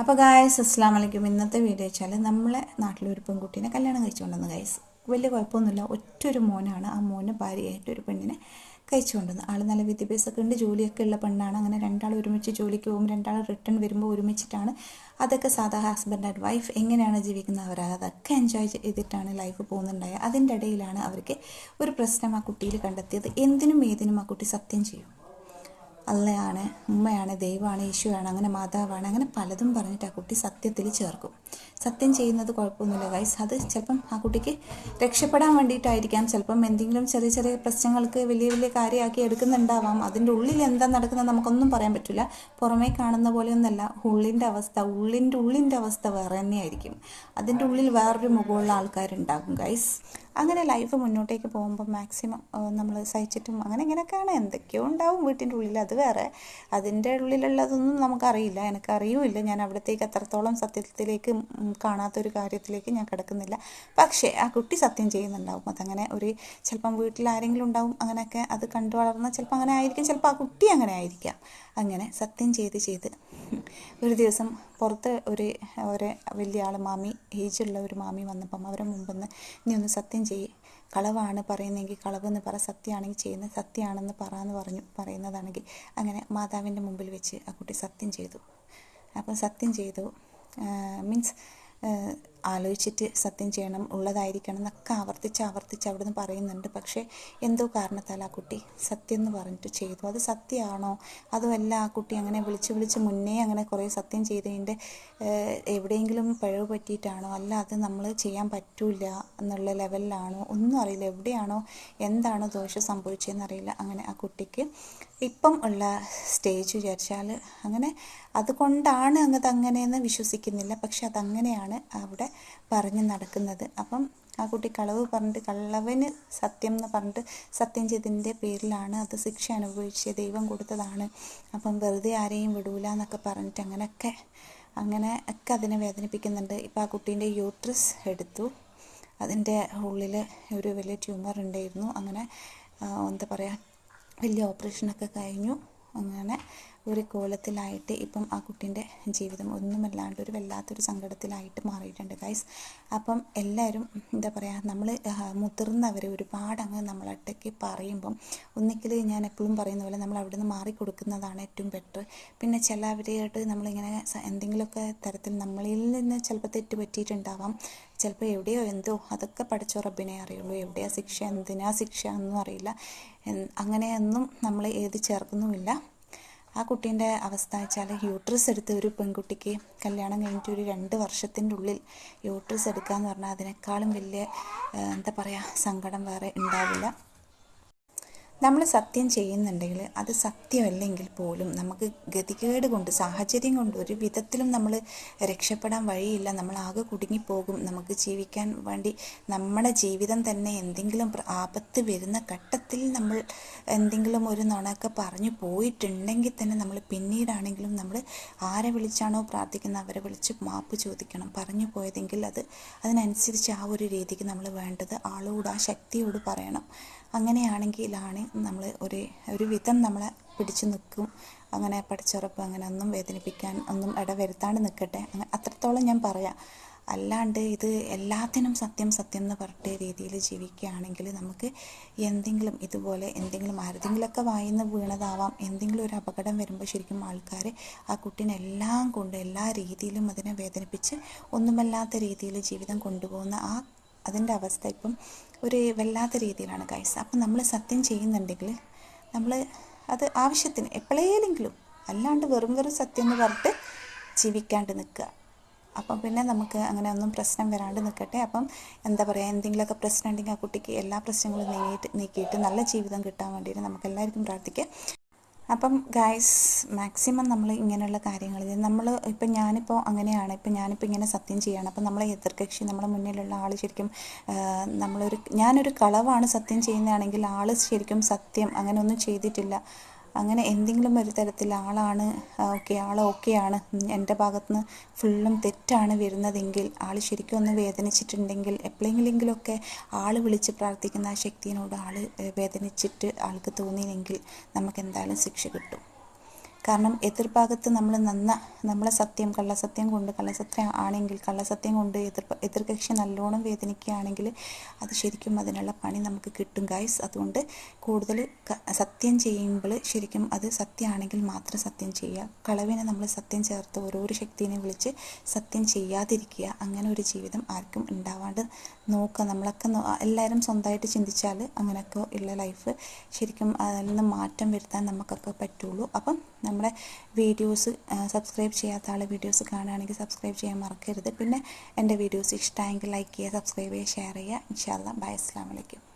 അപ്പോൾ ഗായ്സ് അസ്സലാമു അലൈക്കും. ഇന്നത്തെ വീഡിയോ വെച്ചാൽ നമ്മളെ നാട്ടിലൊരു പെൺകുട്ടീനെ കല്യാണം കഴിച്ചുകൊണ്ടുവന്ന് ഗായ്സ്. വലിയ കുഴപ്പമൊന്നുമില്ല, ഒറ്റൊരു മോനാണ്. ആ മോന് ഭാര്യയായിട്ട് ഒരു പെണ്ണിനെ കഴിച്ചു കൊണ്ടുവന്ന്. ആൾ നല്ല വിദ്യാഭ്യാസമൊക്കെ ഉണ്ട്, ജോലിയൊക്കെ ഉള്ള പെണ്ണാണ്. അങ്ങനെ രണ്ടാൾ ഒരുമിച്ച് ജോലിക്ക് പോകും, രണ്ടാൾ റിട്ടേൺ വരുമ്പോൾ ഒരുമിച്ചിട്ടാണ്. അതൊക്കെ സാധാ ഹസ്ബൻഡ് ആൻഡ് വൈഫ് എങ്ങനെയാണ് ജീവിക്കുന്നത്, അവർ അതൊക്കെ എൻജോയ് ചെയ്തിട്ടാണ് ലൈഫ് പോകുന്നുണ്ടായത്. അതിൻ്റെ ഇടയിലാണ് അവർക്ക് ഒരു പ്രശ്നം ആ കുട്ടിയിൽ കണ്ടെത്തിയത്. എന്തിനും ഏതിനും ആ കുട്ടി സത്യം ചെയ്യും. അള്ളയാണ്, ഉമ്മയാണ്, ദൈവമാണ്, ഈശോയാണ്, അങ്ങനെ മാതാവാണ്, അങ്ങനെ പലതും പറഞ്ഞിട്ട് ആ കുട്ടി സത്യത്തിൽ ചേർക്കും. സത്യം ചെയ്യുന്നത് കുഴപ്പമൊന്നുമില്ല ഗൈസ്. അത് ചിലപ്പം ആ കുട്ടിക്ക് രക്ഷപ്പെടാൻ വേണ്ടിയിട്ടായിരിക്കാം. ചിലപ്പം എന്തെങ്കിലും ചെറിയ ചെറിയ പ്രശ്നങ്ങൾക്ക് വലിയ വലിയ കാര്യമാക്കി എടുക്കുന്നുണ്ടാവാം. അതിൻ്റെ ഉള്ളിൽ എന്താ നടക്കുന്നത് നമുക്കൊന്നും പറയാൻ പറ്റില്ല. പുറമേ കാണുന്ന പോലെയൊന്നല്ല ഉള്ളിൻ്റെ അവസ്ഥ വേറെ തന്നെയായിരിക്കും. അതിൻ്റെ ഉള്ളിൽ വേറൊരു മുഖമുള്ള ആൾക്കാരുണ്ടാകും ഗൈസ്. അങ്ങനെ ലൈഫ് മുന്നോട്ടേക്ക് പോകുമ്പോൾ മാക്സിമം നമ്മൾ സഹിച്ചിട്ടും അങ്ങനെ ഇങ്ങനെയൊക്കെയാണ്, എന്തൊക്കെയോ ഉണ്ടാവും വീട്ടിൻ്റെ ഉള്ളിൽ. അത് വേറെ, അതിൻ്റെ ഉള്ളിലുള്ളതൊന്നും നമുക്കറിയില്ല, എനിക്കറിയുമില്ല. ഞാൻ അവിടത്തേക്ക് അത്രത്തോളം സത്യത്തിലേക്ക് കാണാത്തൊരു കാര്യത്തിലേക്ക് ഞാൻ കിടക്കുന്നില്ല. പക്ഷേ ആ കുട്ടി സത്യം ചെയ്യുന്നുണ്ടാവും. അതങ്ങനെ ഒരു ചിലപ്പം വീട്ടിൽ ആരെങ്കിലും ഉണ്ടാവും അങ്ങനെയൊക്കെ അത് കണ്ടു വളർന്ന ചിലപ്പോൾ അങ്ങനെ ആയിരിക്കും, ചിലപ്പോൾ ആ കുട്ടി അങ്ങനെ ആയിരിക്കാം. അങ്ങനെ സത്യം ചെയ്ത് ഒരു ദിവസം പുറത്ത് ഒരു വലിയ ആൾ മാമി, ഏജുള്ള ഒരു മാമി വന്നപ്പം അവരെ മുമ്പെന്ന് നീ ഒന്ന് സത്യം ചെയ്യ്, കളവാണ് പറയുന്നതെങ്കിൽ കളവെന്ന് പറ, സത്യമാണെങ്കിൽ ചെയ്യുന്നത് സത്യമാണെന്ന് പറയുന്നതാണെങ്കിൽ. അങ്ങനെ മാതാവിൻ്റെ മുമ്പിൽ വെച്ച് ആ കുട്ടി സത്യം ചെയ്തു. അപ്പം സത്യം ചെയ്തു മീൻസ് ആലോചിച്ചിട്ട് സത്യം ചെയ്യണം, ഉള്ളതായിരിക്കണം എന്നൊക്കെ ആവർത്തിച്ച് അവിടുന്ന് പറയുന്നുണ്ട്. പക്ഷേ എന്തോ കാരണത്താൽ ആ കുട്ടി സത്യം എന്ന് പറഞ്ഞിട്ട് ചെയ്തു. അത് സത്യമാണോ അതോ അല്ല ആ കുട്ടി അങ്ങനെ വിളിച്ച് മുന്നേ അങ്ങനെ കുറേ സത്യം ചെയ്തതിൻ്റെ എവിടെയെങ്കിലും പിഴവ് പറ്റിയിട്ടാണോ, അല്ല അത് നമ്മൾ ചെയ്യാൻ പറ്റില്ല എന്നുള്ള ലെവലിലാണോ, ഒന്നും അറിയില്ല. എവിടെയാണോ എന്താണോ ദോഷം സംഭവിച്ചതെന്നറിയില്ല. അങ്ങനെ ആ കുട്ടിക്ക് ഇപ്പം ഉള്ള സ്റ്റേജ് വിചാരിച്ചാൽ അങ്ങനെ അതുകൊണ്ടാണ് അങ്ങനെയെന്ന് വിശ്വസിക്കുന്നില്ല. പക്ഷെ അതങ്ങനെയാണ് അവിടെ പറഞ്ഞ് നടക്കുന്നത്. അപ്പം ആ കുട്ടി കളവ് പറഞ്ഞിട്ട്, കള്ളവന് സത്യം എന്ന് പറഞ്ഞിട്ട് സത്യം ചെയ്തതിൻ്റെ പേരിലാണ് അത് ശിക്ഷ അനുഭവിച്ച് ദൈവം കൊടുത്തതാണ്, അപ്പം വെറുതെ ആരെയും വിടൂല എന്നൊക്കെ പറഞ്ഞിട്ട് അങ്ങനെയൊക്കെ അതിനെ വേദനിപ്പിക്കുന്നുണ്ട്. ഇപ്പോൾ ആ കുട്ടീൻ്റെ യൂട്രസ് എടുത്തു, അതിൻ്റെ ഉള്ളിൽ ഒരു വലിയ ട്യൂമർ ഉണ്ടായിരുന്നു. അങ്ങനെ എന്താ പറയുക, വലിയ ഓപ്പറേഷനൊക്കെ കഴിഞ്ഞു. അങ്ങനെ ഒരു കോലത്തിലായിട്ട് ഇപ്പം ആ കുട്ടീൻ്റെ ജീവിതം ഒന്നുമല്ലാണ്ട് ഒരു വല്ലാത്തൊരു സങ്കടത്തിലായിട്ട് മാറിയിട്ടുണ്ട് ഗൈസ്. അപ്പം എല്ലാവരും എന്താ പറയുക, നമ്മൾ മുതിർന്നവർ ഒരുപാട് നമ്മളൊറ്റയ്ക്ക് പറയുമ്പം ഒന്നിക്കൽ ഞാൻ എപ്പോഴും പറയുന്ന പോലെ നമ്മൾ അവിടെ നിന്ന് മാറിക്കൊടുക്കുന്നതാണ് ഏറ്റവും ബെറ്റർ. പിന്നെ ചിലവരായിട്ട് നമ്മളിങ്ങനെ എന്തെങ്കിലുമൊക്കെ തരത്തിൽ നമ്മളിൽ നിന്ന് ചിലപ്പോൾ തെറ്റ് പറ്റിയിട്ടുണ്ടാവാം, ചിലപ്പോൾ എവിടെയോ എന്തോ, അതൊക്കെ പഠിച്ച റബ്ബിനെ അറിയുള്ളൂ. എവിടെയാ ശിക്ഷ, എന്തിനാ ശിക്ഷ എന്നൊന്നും അറിയില്ല. അങ്ങനെയൊന്നും നമ്മൾ എഴുതി ചേർക്കുന്നുമില്ല. ആ കുട്ടീൻ്റെ അവസ്ഥ വെച്ചാൽ യൂട്രസ് എടുത്ത് ഒരു പെൺകുട്ടിക്ക് കല്യാണം കഴിഞ്ഞിട്ട് ഒരു 2 വർഷത്തിൻ്റെ ഉള്ളിൽ യൂട്രസ് എടുക്കുക എന്ന് പറഞ്ഞാൽ അതിനേക്കാളും വലിയ എന്താ പറയുക സങ്കടം വേറെ ഉണ്ടാവില്ല. നമ്മൾ സത്യം ചെയ്യുന്നുണ്ടെങ്കിൽ അത് സത്യമല്ലെങ്കിൽ പോലും നമുക്ക് ഗതികേട് കൊണ്ട്, സാഹചര്യം കൊണ്ട് ഒരു വിധത്തിലും നമ്മൾ രക്ഷപ്പെടാൻ വഴിയില്ല. നമ്മളാകെ കുടുങ്ങിപ്പോകും. നമുക്ക് ജീവിക്കാൻ വേണ്ടി നമ്മുടെ ജീവിതം തന്നെ എന്തെങ്കിലും ആപത്ത് വരുന്ന ഘട്ടത്തിൽ നമ്മൾ എന്തെങ്കിലും ഒരു നുണയൊക്കെ പറഞ്ഞു പോയിട്ടുണ്ടെങ്കിൽ തന്നെ നമ്മൾ പിന്നീടാണെങ്കിലും നമ്മൾ ആരെ വിളിച്ചാണോ പ്രാർത്ഥിക്കുന്നത് അവരെ വിളിച്ച് മാപ്പ് ചോദിക്കണം. പറഞ്ഞു പോയതെങ്കിൽ അതിനനുസരിച്ച് ആ ഒരു രീതിക്ക് നമ്മൾ വേണ്ടത് ആളോട്, ആ ശക്തിയോട് പറയണം. അങ്ങനെയാണെങ്കിലാണ് നമ്മൾ ഒരു വിധം നമ്മളെ പിടിച്ചു നിൽക്കും. അങ്ങനെ പഠിച്ചുറപ്പ് അങ്ങനെ ഒന്നും വേദനിപ്പിക്കാൻ ഒന്നും ഇടവരുത്താണ്ട് നിൽക്കട്ടെ, അങ്ങനെ അത്രത്തോളം ഞാൻ പറയാം. അല്ലാണ്ട് ഇത് എല്ലാത്തിനും സത്യം എന്ന് പറഞ്ഞ രീതിയിൽ ജീവിക്കുകയാണെങ്കിൽ നമുക്ക് എന്തെങ്കിലും ഇതുപോലെ ആരെങ്കിലുമൊക്കെ വായിന്ന് വീണതാവാം, എന്തെങ്കിലും ഒരു അപകടം വരുമ്പോൾ ശരിക്കും ആൾക്കാർ ആ കുട്ടീനെ എല്ലാം കൊണ്ട് എല്ലാ രീതിയിലും അതിനെ വേദനിപ്പിച്ച് ഒന്നുമല്ലാത്ത രീതിയിൽ ജീവിതം കൊണ്ടുപോകുന്ന അതിൻ്റെ അവസ്ഥ ഇപ്പം ഒരു വല്ലാത്ത രീതിയിലാണ് ഗൈസ്. അപ്പം നമ്മൾ സത്യം ചെയ്യുന്നുണ്ടെങ്കിൽ നമ്മൾ അത് ആവശ്യത്തിന് എപ്പോഴേലെങ്കിലും, അല്ലാണ്ട് വെറും സത്യം എന്ന് പറഞ്ഞിട്ട് ജീവിക്കാണ്ട് നിൽക്കുക. അപ്പം പിന്നെ നമുക്ക് അങ്ങനെ ഒന്നും പ്രശ്നം വരാണ്ട് നിൽക്കട്ടെ. അപ്പം എന്താ പറയുക, എന്തെങ്കിലുമൊക്കെ പ്രശ്നം ഉണ്ടെങ്കിൽ ആ കുട്ടിക്ക് എല്ലാ പ്രശ്നങ്ങളും നീക്കിയിട്ട് നല്ല ജീവിതം കിട്ടാൻ വേണ്ടിയിട്ട് നമുക്ക് എല്ലാവർക്കും പ്രാർത്ഥിക്കാം. അപ്പം ഗൈസ് മാക്സിമം നമ്മൾ ഇങ്ങനെയുള്ള കാര്യങ്ങളിൽ ഞാനിപ്പോൾ അങ്ങനെയാണ്. ഞാനിപ്പോൾ ഇങ്ങനെ സത്യം ചെയ്യുകയാണ്. അപ്പം നമ്മളെ എതിർകക്ഷി, നമ്മുടെ മുന്നിലുള്ള ആൾ ശരിക്കും ഞാനൊരു കളവാണ് സത്യം ചെയ്യുന്നതാണെങ്കിൽ ആൾ ശരിക്കും സത്യം അങ്ങനെ ഒന്നും ചെയ്തിട്ടില്ല, അങ്ങനെ എന്തെങ്കിലും ഒരു തരത്തിൽ ആൾ ഓക്കെയാണ്, എൻ്റെ ഭാഗത്തുനിന്ന് ഫുള്ളും തെറ്റാണ് വരുന്നതെങ്കിൽ, ആൾ ശരിക്കും ഒന്ന് വേദനിച്ചിട്ടുണ്ടെങ്കിൽ, എപ്പോഴെങ്കിലെങ്കിലുമൊക്കെ ആൾ വിളിച്ച് പ്രാർത്ഥിക്കുന്ന ആ ശക്തിയോട് ആൾ വേദനിച്ചിട്ട് ആൾക്ക് തോന്നിയെങ്കിൽ നമുക്ക് എന്തായാലും ശിക്ഷ കിട്ടും. കാരണം എതിർഭാഗത്ത് നമ്മളെ സത്യം കള്ളസത്യം കൊണ്ട് എതിർകക്ഷി നല്ലോണം വേദനിക്കുകയാണെങ്കിൽ അത് ശരിക്കും അതിനുള്ള പണി നമുക്ക് കിട്ടും ഗൈസ്. അതുകൊണ്ട് കൂടുതൽ സത്യം ചെയ്യുമ്പോൾ ശരിക്കും അത് സത്യമാണെങ്കിൽ മാത്രം സത്യം ചെയ്യുക. കളവിനെ നമ്മൾ സത്യം ചേർത്ത് ഓരോരോ ശക്തിനെ വിളിച്ച് സത്യം ചെയ്യാതിരിക്കുക. അങ്ങനെ ഒരു ജീവിതം ആർക്കും ഉണ്ടാവാണ്ട് നോക്കുക. നമ്മളൊക്കെ എല്ലാവരും സ്വന്തമായിട്ട് ചിന്തിച്ചാൽ അങ്ങനെയൊക്കെ ഉള്ള ലൈഫ് ശരിക്കും അതിൽ നിന്ന് മാറ്റം വരുത്താൻ നമുക്കൊക്കെ പറ്റുള്ളൂ. അപ്പം നമ്മുടെ വീഡിയോസ് സബ്സ്ക്രൈബ് ചെയ്യാത്ത ആൾ വീഡിയോസ് കാണുകയാണെങ്കിൽ സബ്സ്ക്രൈബ് ചെയ്യാൻ മറക്കരുത്. പിന്നെ എൻ്റെ വീഡിയോസ് ഇഷ്ടമായെങ്കിൽ ലൈക്ക് ചെയ്യുക, സബ്സ്ക്രൈബ് ചെയ്യുക, ഷെയർ ചെയ്യുക. ഇൻഷാ അല്ലാഹ്. ബൈ. അസ്സലാമു അലൈക്കും.